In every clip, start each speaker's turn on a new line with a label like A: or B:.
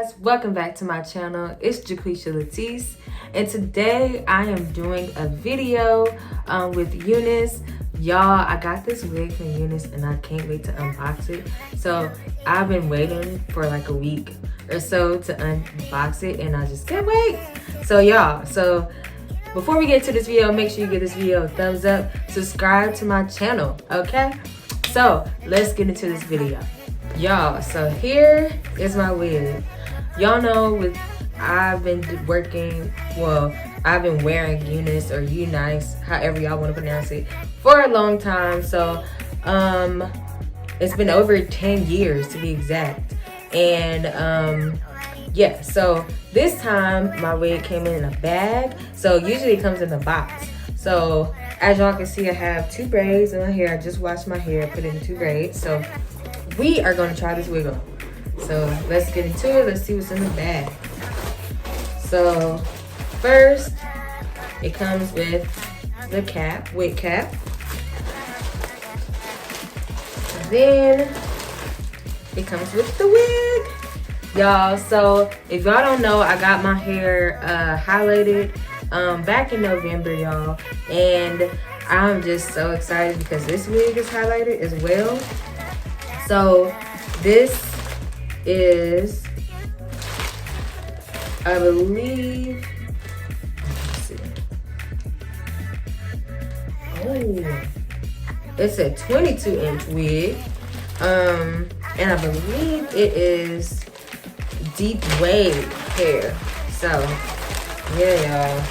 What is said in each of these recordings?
A: guys, welcome back to my channel. It's Jaquisha Latisse, and today I am doing a video with Unice. Y'all, I got this wig from Unice and I can't wait to unbox it. So I've been waiting for like a week or so to unbox it and I just can't wait. So y'all, before we get to this video, make sure you give this video a thumbs up, subscribe to my channel, okay? So let's get into this video. Y'all, so here is my wig. Y'all know I've been wearing Unice or Unice, however y'all want to pronounce it, for a long time. So it's been over 10 years to be exact. And yeah, so this time my wig came in a bag. So usually it comes in a box. So as y'all can see, I have 2 braids in my hair. I just washed my hair, put in 2 braids. So we are going to try this wig on. So let's get into it. Let's see what's in the bag. So first, it comes with the cap, wig cap. Then it comes with the wig, y'all. So if y'all don't know, I got my hair highlighted back in November, y'all, and I'm just so excited because this wig is highlighted as well. So this is, I believe, let's see. Oh, it's a 22-inch wig. And I believe it is deep wave hair. So yeah, y'all.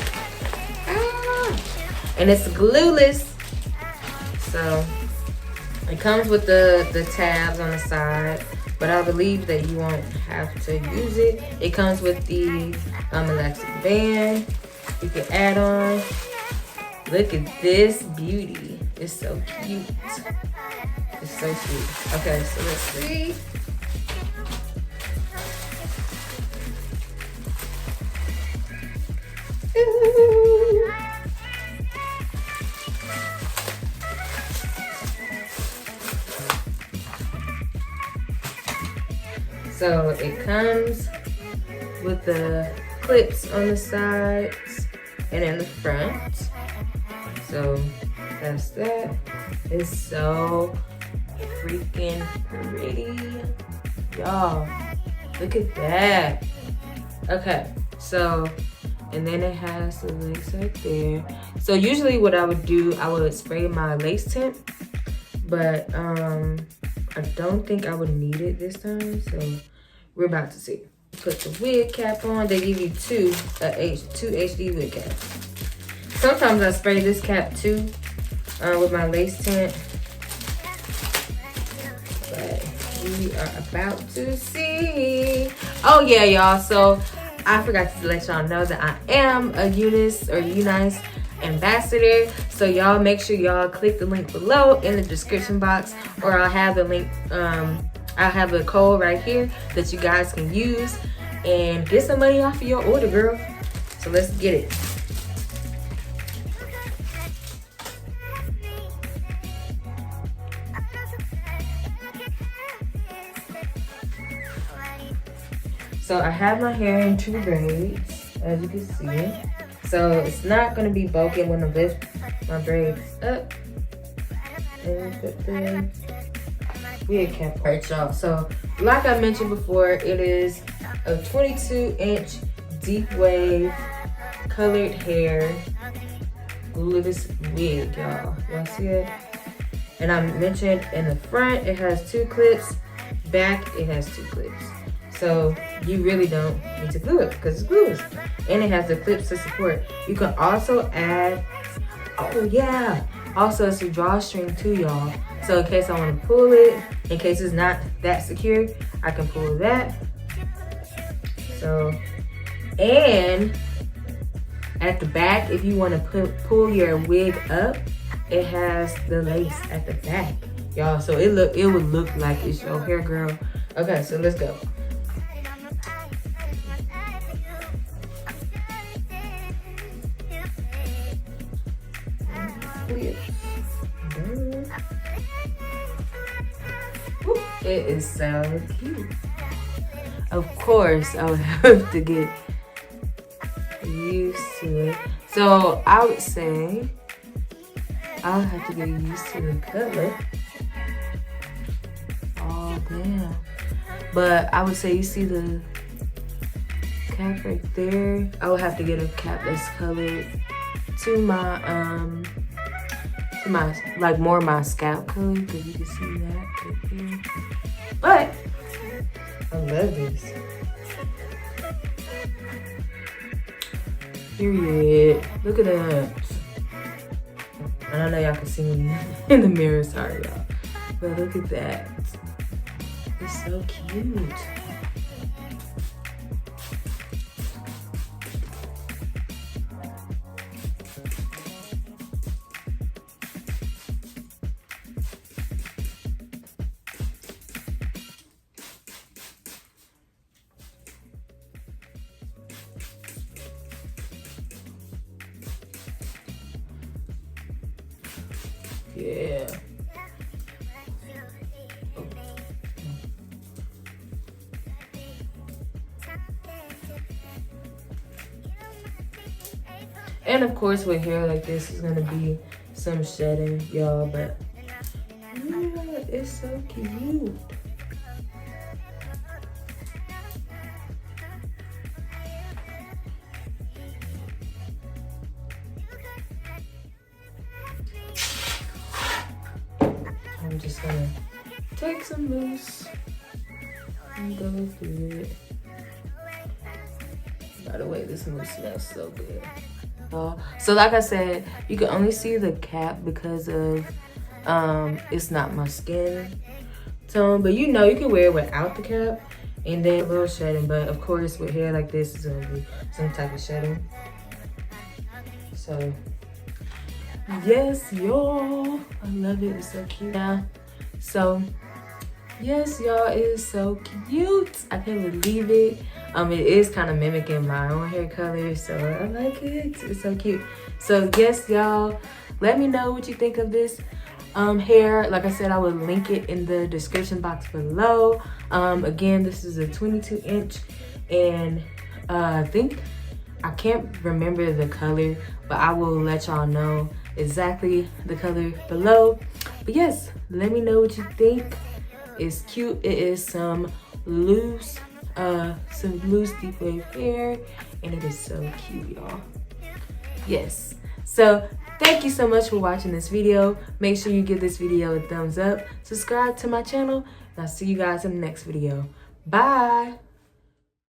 A: And it's glueless. So it comes with the tabs on the side, but I believe that you won't have to use it. It comes with the elastic band you can add on. Look at this beauty. It's so cute. It's so cute. Okay, so let's see. Ooh. So it comes with the clips on the sides and in the front. So that's that. It's so freaking pretty. Y'all, look at that. Okay, so, and then it has the lace right there. So usually what I would do, I would spray my lace tint, but I don't think I would need it this time, so we're about to see. Put the wig cap on. They give you two HD wig caps. Sometimes I spray this cap too with my lace tint, but we are about to see. Oh yeah, y'all, so I forgot to let y'all know that I am a Unice or Unice ambassador. So y'all make sure y'all click the link below in the description box, or I'll have the link, I'll have the code right here that you guys can use and get some money off of your order, girl. So let's get it. So I have my hair in 2 braids, as you can see. So it's not gonna be bulky when I lift my braids up. And put the wig cap. Alright, y'all. So like I mentioned before, it is a 22-inch deep wave colored hair glueless wig, y'all. Y'all see it? And I mentioned in the front it has 2 clips, back it has 2 clips. So you really don't need to glue it because it's glueless. And it has the clips to support. You can also add, oh yeah, also it's a drawstring too, y'all. So in case I want to pull it, in case it's not that secure, I can pull that. So, and at the back, if you want to pull your wig up, it has the lace at the back, y'all. So it would look like it's your hair, girl. Okay, so let's go. It is so cute. of course, I would have to get used to it. So I would say I'll have to get used to the color. Oh damn. But I would say, you see the cap right there? I would have to get a cap that's colored to my like more my scalp color, because you can see that right there. But I love this. Period. Look at that. And I know y'all can see me in the mirror, sorry y'all. But look at that. It's so cute. Yeah. And of course, with hair like this, is gonna be some shedding, y'all. But yeah, it's so cute. I'm just gonna take some mousse and go through it. By the way, this mousse smells so good. So like I said, you can only see the cap because of it's not my skin tone. But you know, you can wear it without the cap and then a little shedding. But of course, with hair like this, it's gonna be some type of shedding. So yes, y'all, I love it. It's so cute. Yeah. So yes, y'all, it is so cute. I can't believe it. It is kind of mimicking my own hair color, so I like it. It's so cute. So yes, y'all, let me know what you think of this hair. Like I said, I will link it in the description box below. Again, this is a 22-inch, and I can't remember the color, but I will let y'all know exactly the color below. But yes, let me know what you think. It's cute. It is some loose deep wave hair, and it is so cute, y'all. Yes. So thank you so much for watching this video. Make sure you give this video a thumbs up, subscribe to my channel, and I'll see you guys in the next video. Bye.